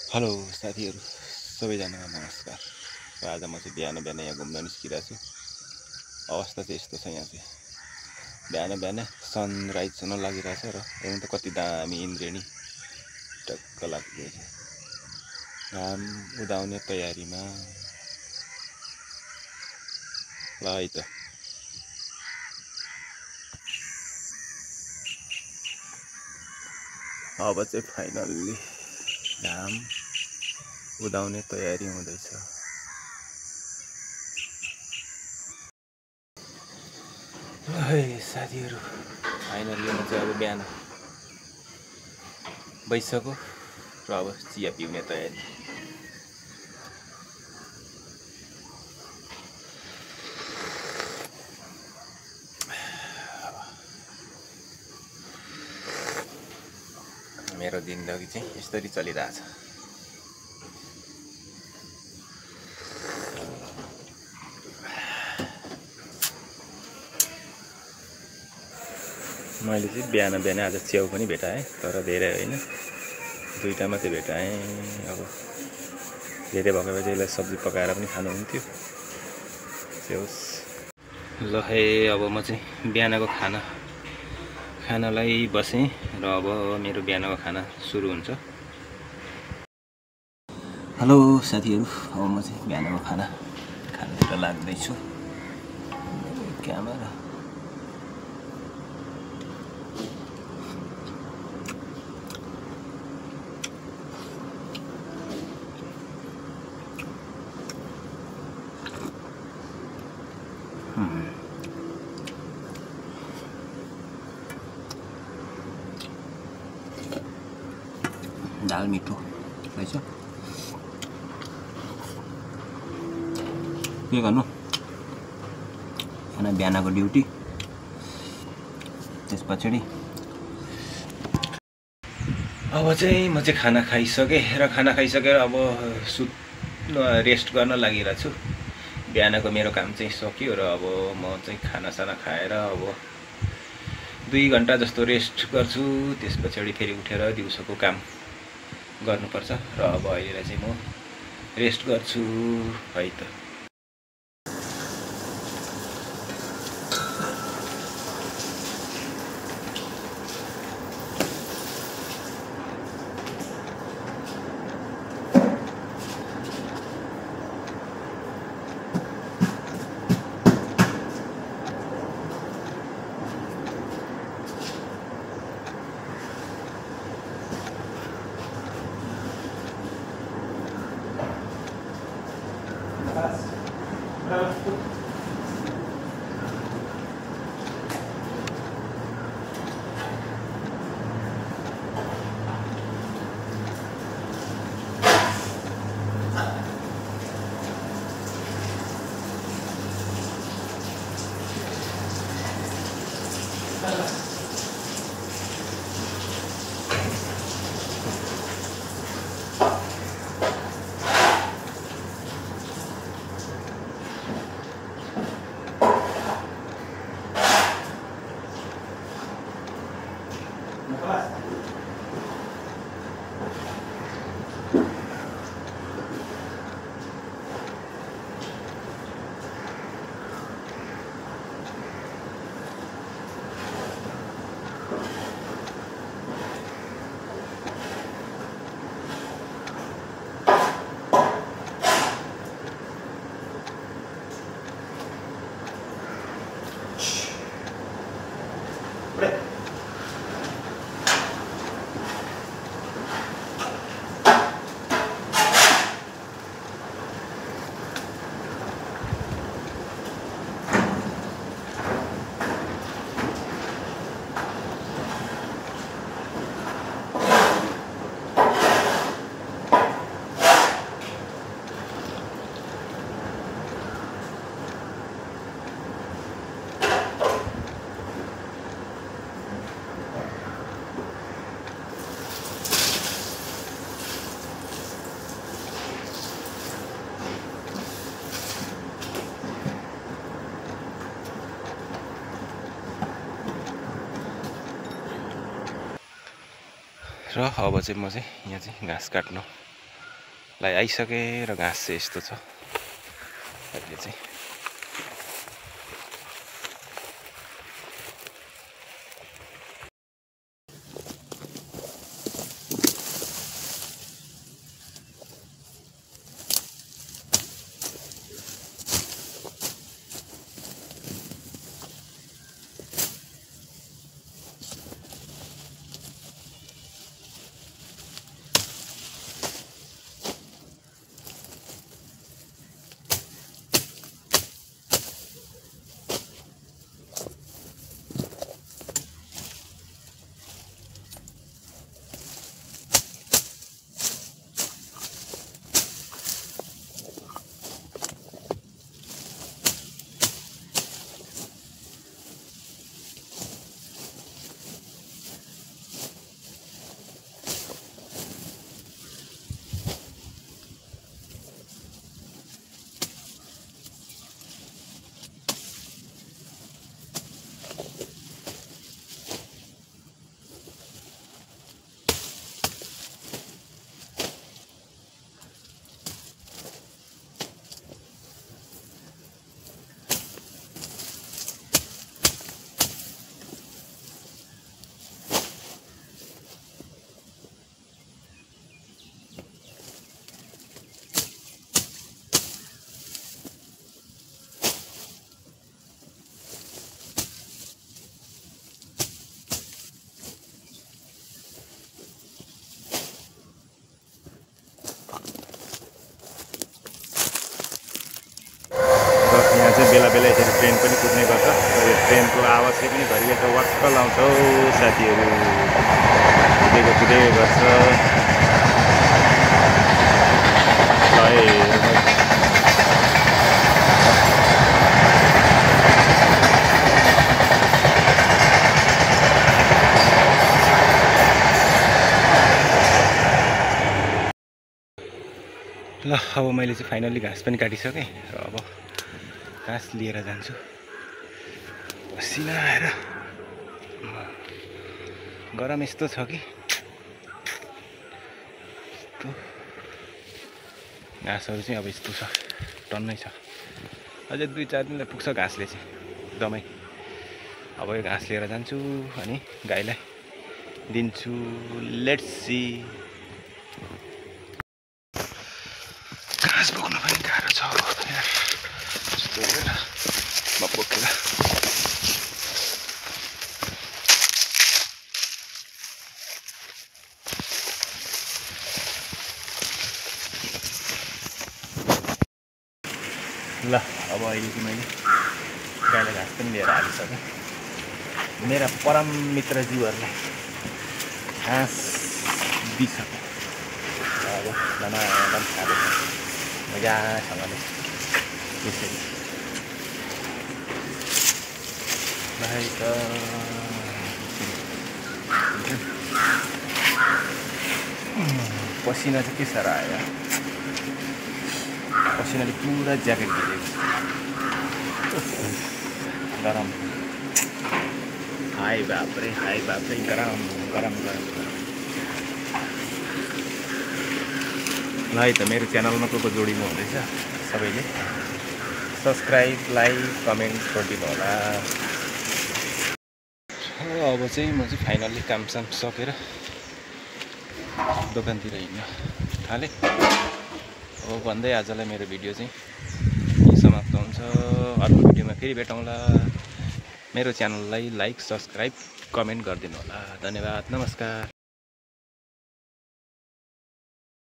Hello साथीहरू सबैजनालाई नमस्कार। र आज म चाहिँ बिहान बिहान यहाँ घुम्न निस्किरहेको छु। अवस्था चाहिँ यस्तो छ, यहाँ चाहिँ बिहान बिहान सनराइज हुन लागिरहेछ र हेर्नु त कति दामी इन्द्रेणी टक्क लाग्दै छ। घाम उदाउने तयारीमा ल है त। अब चाहिँ फाइनल्ली घाम उदाउने तयारी हुँदैछ। ल है साथीहरू, फाइनल्ली म चाहिँ अब बिहान भइसक्यो र अब चिया पिउने तयारी। मेरो जिन्दगी चाहिँ यसरी चलिरहेछ। मैले चाहिँ बिहान बिहान आज च्याउ पनि भेटाएँ, तर धेरै होइन, 2टा मात्रै भेटाएँ। अब धेरै भएको भए यसलाई सब्जी पकाएर पनि खानुहुन्थ्यो। च्याउस् ल है, अब म चाहिँ बिहानको खानालाई बसेँ र अब मेरो बिहानको खाना सुरु हुन्छ। हेलो साथीहरू, अब म चाहिँ बिहानको खानातिर लाग्दैछु। क्यामेरा दाल मिठो रहेछ। के गर्नु, बिहानको ड्युटी। त्यस पछाडि अब चाहिँ म चाहिँ खाना खाइसकेँ र खाना खाइसकेर अब रेस्ट गर्न लागिरहेको छु। बिहानको मेरो काम चाहिँ सक्यो र अब म चाहिँ खानासाना खाएर अब 2 घन्टा जस्तो रेस्ट गर्छु। त्यस पछाडि फेरि उठेर दिउँसोको काम गर्नुपर्छ र अब अहिले चाहिँ म रेस्ट गर्छु है त। र अब चाहिँ म चाहिँ यहाँ चाहिँ घाँस काट्न लाई आइसके र घाँस चाहिँ यस्तो छ अहिले चाहिँ। बेला बेला यसरी ट्रेन पनि कुद्ने गर्छ र यो ट्रेनको आवाजले पनि घरि त वाक्क लाउँछ हौ साथीहरू। कुदेको कुदेको गर्छ। ल अब मैले चाहिँ फाइनली घाँस पनि काटिसकेँ र अब घाँस लिएर जान्छु। पसिना आएर गरम यस्तो छ कि घाँसहरू चाहिँ अब यस्तो छ, टन्नै छ। अझै 2-4 दिनलाई पुग्छ घाँसले चाहिँ एकदमै। अब यो घाँस लिएर जान्छु अनि गाईलाई दिन्छु। Let's see. घाँस बोक्नु पनि गाह्रो छ यार। यस्तो हेरेर म बोकेर ल अब अहिले चाहिँ मैले गाईलाई घाँस पनि लिएर आइसकेँ। मेरा परम मित्र जीवहरूलाई घाँस दिइसकेँ। अब धमाधम खाँदैछ मजासँगले त्यसरी। भाइ त पसिना चाहिँ के साह्रो आयो। पसिनाले पुरा ज्याकेट भिजेको गरम। हाई बाप्रे गरम गरम गरम। ल है त मेरो च्यानलमा को जोडिनु हुँदैछ सबैले सब्सक्राइब लाइक कमेन्ट गरिदिनु होला। अब चाहिँ म चाहिँ फाइनल्ली कामसाम सकेर दोकानतिर हिँड्न थालेँ। अब भन्दै आजलाई मेरो भिडियो चाहिँ समाप्त हुन्छ। अर्को भिडियोमा फेरि भेटौँला। मेरो च्यानललाई लाइक सब्सक्राइब कमेन्ट गरिदिनु होला। धन्यवाद, नमस्कार।